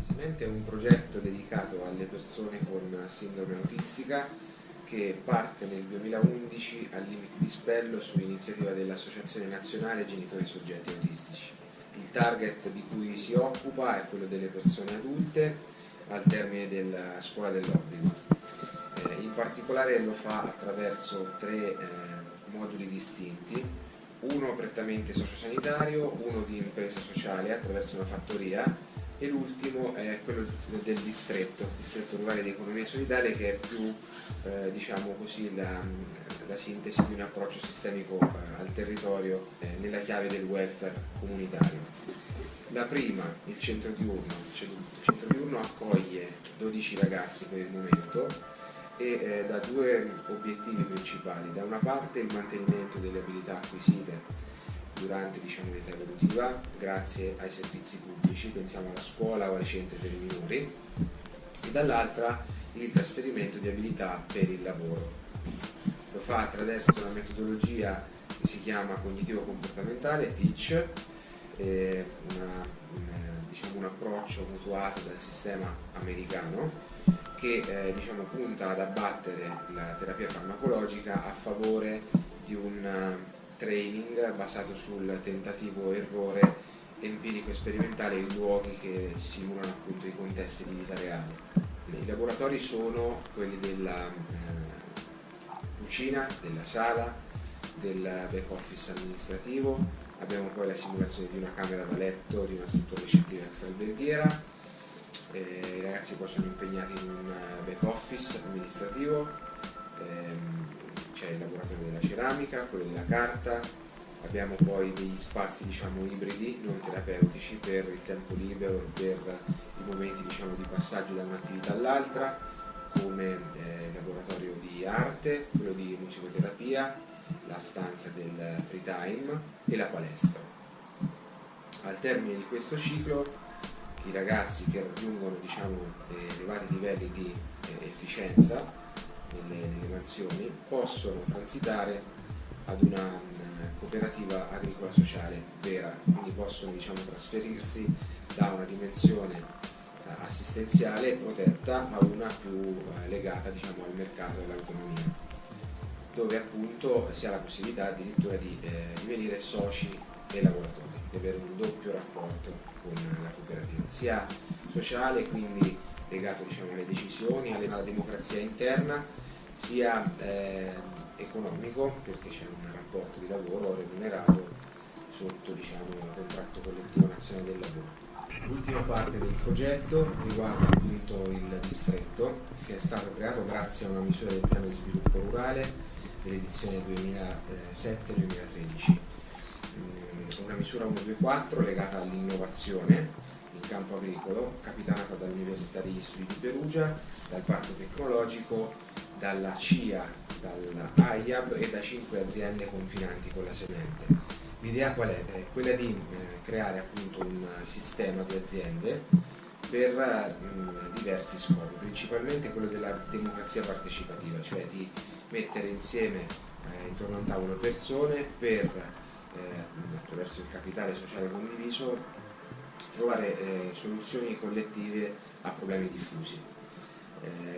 Semente è un progetto dedicato alle persone con sindrome autistica che parte nel 2011 al Limiti di Spello su iniziativa dell'Associazione Nazionale Genitori Soggetti Autistici. Il target di cui si occupa è quello delle persone adulte al termine della scuola dell'obbligo. In particolare lo fa attraverso tre moduli distinti, uno prettamente sociosanitario, uno di impresa sociale attraverso una fattoria e l'ultimo è quello del distretto rurale di economia solidale, che è più diciamo così la sintesi di un approccio sistemico al territorio nella chiave del welfare comunitario. La prima, il centro diurno. Il centro diurno accoglie 12 ragazzi per il momento e da due obiettivi principali: da una parte il mantenimento delle abilità acquisite durante l'età evolutiva grazie ai servizi pubblici, pensiamo alla scuola o ai centri per i minori, e dall'altra il trasferimento di abilità per il lavoro. Lo fa attraverso una metodologia che si chiama cognitivo-comportamentale, TEACH, un approccio mutuato dal sistema americano che punta ad abbattere la terapia farmacologica a favore di un training basato sul tentativo errore empirico e sperimentale in luoghi che simulano appunto i contesti di vita reale. I laboratori sono quelli della cucina, della sala, del back office amministrativo, abbiamo poi la simulazione di una camera da letto, di una struttura ricettiva extraalberghiera. I ragazzi poi sono impegnati in un back office amministrativo, c'è il laboratorio della ceramica, quello della carta, abbiamo poi degli spazi ibridi, non terapeutici, per il tempo libero, per i momenti di passaggio da un'attività all'altra, come il laboratorio di arte, quello di musicoterapia, la stanza del free time e la palestra. Al termine di questo ciclo i ragazzi che raggiungono elevati livelli di efficienza nelle mansioni possono transitare ad una cooperativa agricola sociale vera, quindi possono trasferirsi da una dimensione assistenziale protetta a una più legata al mercato dell'autonomia, dove appunto si ha la possibilità addirittura di divenire soci e lavoratori, di avere un doppio rapporto con la cooperativa, sia sociale, quindi legato alle decisioni, alla democrazia interna, sia economico, perché c'è un rapporto di lavoro remunerato sotto contratto collettivo nazionale del lavoro. L'ultima parte del progetto riguarda appunto il distretto, che è stato creato grazie a una misura del piano di sviluppo rurale dell'edizione 2007-2013, una misura 124 legata all'innovazione in campo agricolo, capitanata dall'Università degli Studi di Perugia, dal Parco Tecnologico, dalla CIA, dall'AIAB e da 5 aziende confinanti con la semente. L'idea qual è? È quella di creare appunto un sistema di aziende per diversi scopi, principalmente quello della democrazia partecipativa, cioè di mettere insieme intorno a un tavolo persone per, attraverso il capitale sociale condiviso, trovare soluzioni collettive a problemi diffusi.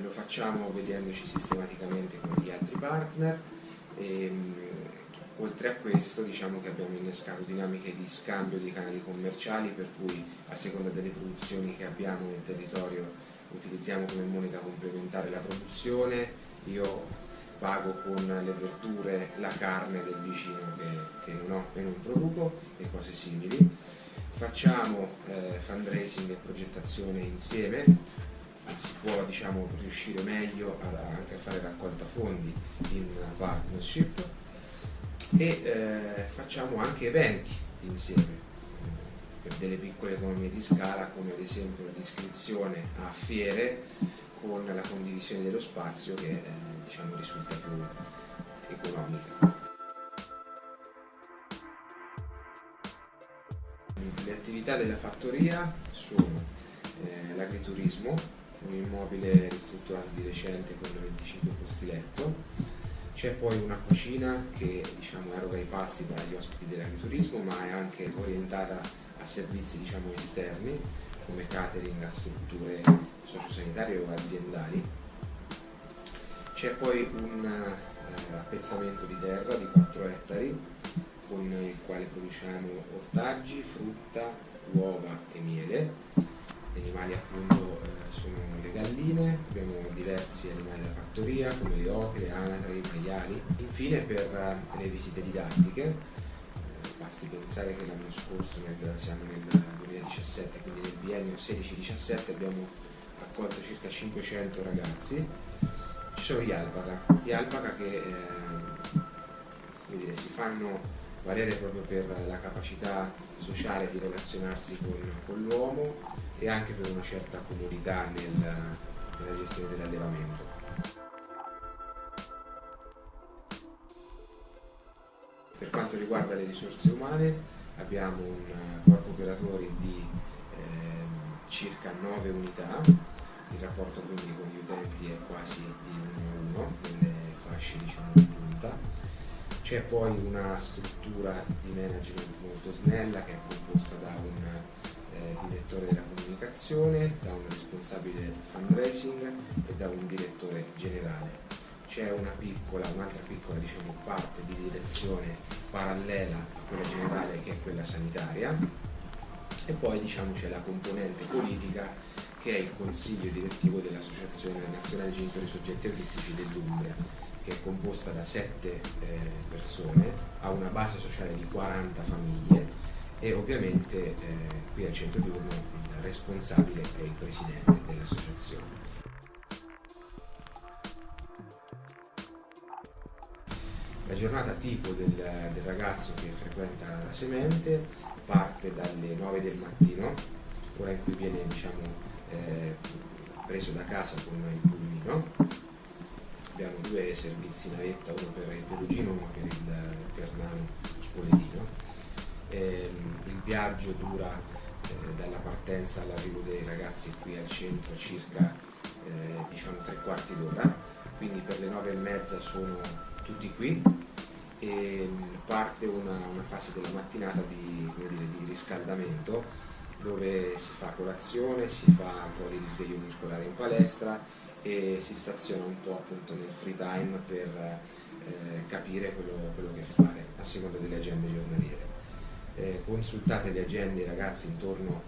Lo facciamo vedendoci sistematicamente con gli altri partner e oltre a questo che abbiamo innescato dinamiche di scambio di canali commerciali, per cui a seconda delle produzioni che abbiamo nel territorio utilizziamo come moneta complementare la produzione, io pago con le verdure la carne del vicino che non ho e non produco e cose simili. Facciamo fundraising e progettazione insieme, si può riuscire meglio anche a fare raccolta fondi in partnership e facciamo anche eventi insieme per delle piccole economie di scala, come ad esempio l'iscrizione a fiere con la condivisione dello spazio che risulta più economica. Le attività della fattoria sono l'agriturismo, un immobile ristrutturato di recente con 25 posti letto. C'è poi una cucina che eroga i pasti per gli ospiti dell'agriturismo, ma è anche orientata a servizi esterni, come catering a strutture sociosanitarie o aziendali. C'è poi un appezzamento di terra di 4 ettari con il quale produciamo ortaggi, frutta, uova e miele. Gli animali appunto sono le galline, abbiamo diversi animali da fattoria come le oche, le anatre, i maiali. Infine per le visite didattiche, basti pensare che l'anno scorso, siamo nel 2017, quindi nel biennio 16-17 abbiamo accolto circa 500 ragazzi. Ci sono gli alpaca che si fanno valere proprio per la capacità sociale di relazionarsi con l'uomo e anche per una certa comodità nella gestione dell'allevamento. Per quanto riguarda le risorse umane, abbiamo un corpo operatori di circa 9 unità, il rapporto quindi con gli utenti è quasi di 1 a 1 nelle fasce di punta. C'è poi una struttura di management molto snella che è composta da un direttore della comunicazione, da un responsabile fundraising e da un direttore generale. C'è un'altra piccola parte di direzione parallela a quella generale che è quella sanitaria e poi c'è la componente politica che è il consiglio direttivo dell'Associazione Nazionale Genitori Soggetti Autistici dell'Umbria, che è composta da 7 persone, ha una base sociale di 40 famiglie e ovviamente qui al centro diurno il responsabile è il presidente dell'associazione. La giornata tipo del ragazzo che frequenta la semente parte dalle 9 del mattino, ora in cui viene preso da casa con il pulmino. Abbiamo 2 servizi navetta, uno per il Perugino e uno per il Ternano Spoletino. Il viaggio dura dalla partenza all'arrivo dei ragazzi qui al centro circa 3/4 d'ora, quindi per le 9:30 sono tutti qui e parte una fase della mattinata di riscaldamento dove si fa colazione, si fa un po' di risveglio muscolare in palestra e si staziona un po' appunto nel free time per capire quello che fare a seconda delle agende giornaliere. Consultate le agende, i ragazzi intorno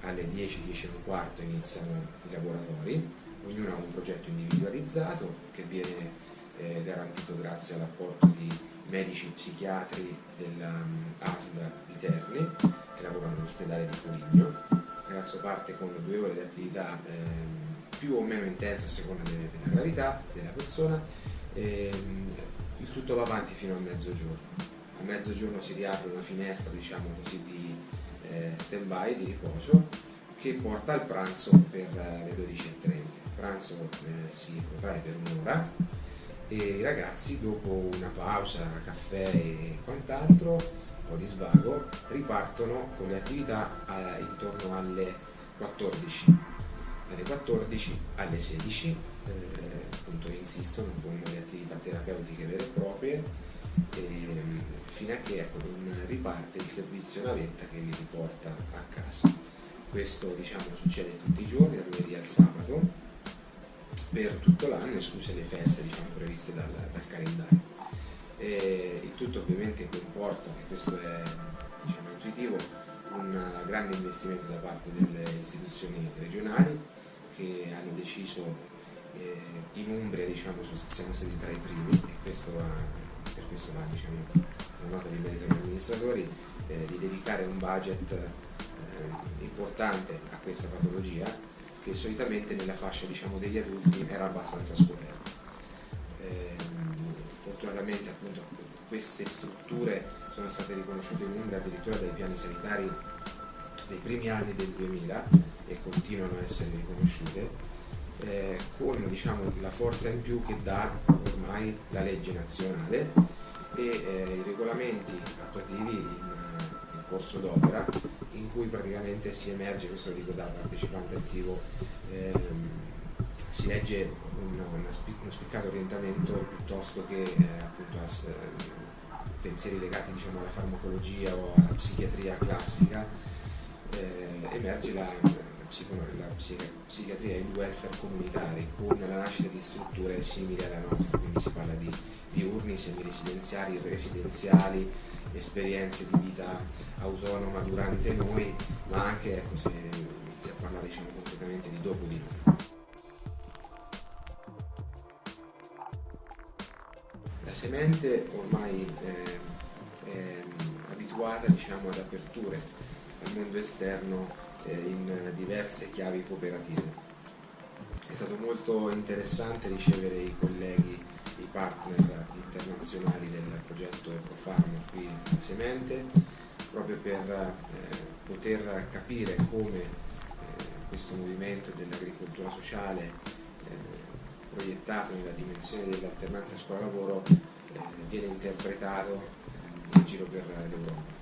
alle 10-10:15 iniziano i laboratori, ognuno ha un progetto individualizzato che viene garantito grazie all'apporto di medici psichiatri dell'ASL di Terni che lavorano all'ospedale di Foligno. Il ragazzo parte con 2 ore di attività più o meno intensa a seconda della gravità della persona, il tutto va avanti fino a mezzogiorno. A mezzogiorno si riapre una finestra di stand-by, di riposo, che porta al pranzo per le 12:30. Il pranzo si protrae per un'ora e i ragazzi, dopo una pausa, caffè e quant'altro, un po' di svago, ripartono con le attività intorno alle 14. Dalle 14 alle 16 appunto insistono con le attività terapeutiche vere e proprie fino a che non riparte il servizio navetta che li riporta a casa. Questo succede tutti i giorni, dal lunedì al sabato, per tutto l'anno, escluse le feste previste dal calendario. Il tutto ovviamente comporta, e questo è intuitivo, un grande investimento da parte delle istituzioni regionali che hanno deciso in Umbria siamo stati tra i primi e per questo va una nota di merito agli amministratori di dedicare un budget importante a questa patologia che solitamente nella fascia degli adulti era abbastanza scoperta. Fortunatamente appunto queste strutture sono state riconosciute in Umbria addirittura dai piani sanitari dei primi anni del 2000 e continuano a essere riconosciute con la forza in più che dà ormai la legge nazionale e i regolamenti attuativi in corso d'opera, in cui praticamente si emerge, questo lo dico da partecipante attivo, si legge uno spiccato orientamento piuttosto che appunto pensieri legati alla farmacologia o alla psichiatria classica. Emerge psichiatria e il welfare comunitari, con la nascita di strutture simili alla nostra, quindi si parla di diurni, semiresidenziali, residenziali, esperienze di vita autonoma durante noi, ma anche, ecco, se inizia a parlare, diciamo, concretamente di dopo di noi. La semente ormai è abituata, diciamo, ad aperture al mondo esterno in diverse chiavi cooperative. È stato molto interessante ricevere i colleghi, i partner internazionali del progetto EcoFarm qui a Semente, proprio per poter capire come questo movimento dell'agricoltura sociale proiettato nella dimensione dell'alternanza scuola-lavoro viene interpretato in giro per l'Europa.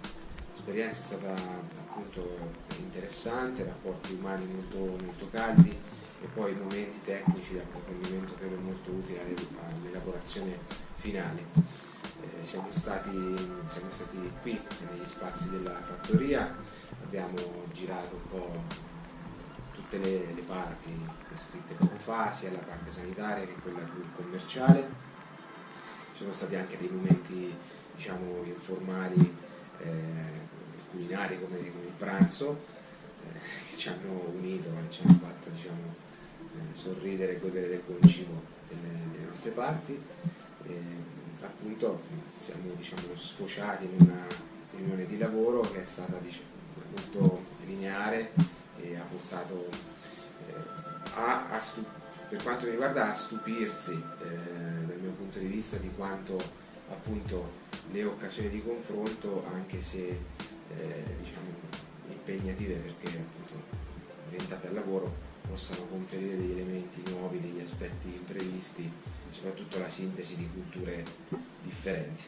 L'esperienza è stata appunto interessante, rapporti umani molto caldi e poi momenti tecnici di approfondimento credo molto utili all'elaborazione finale. Siamo stati qui negli spazi della fattoria, abbiamo girato un po' tutte le parti descritte poco fa, sia la parte sanitaria che quella più commerciale. Ci sono stati anche dei momenti, diciamo, informali, culinari come il pranzo, che ci hanno unito e ci hanno fatto, diciamo, sorridere e godere del buon cibo delle nostre parti. Appunto siamo, diciamo, sfociati in una riunione di lavoro che è stata, diciamo, molto lineare e ha portato per quanto mi riguarda a stupirsi dal mio punto di vista di quanto appunto le occasioni di confronto, anche se diciamo impegnative perché appunto orientate al lavoro, possano conferire degli elementi nuovi, degli aspetti imprevisti, soprattutto la sintesi di culture differenti.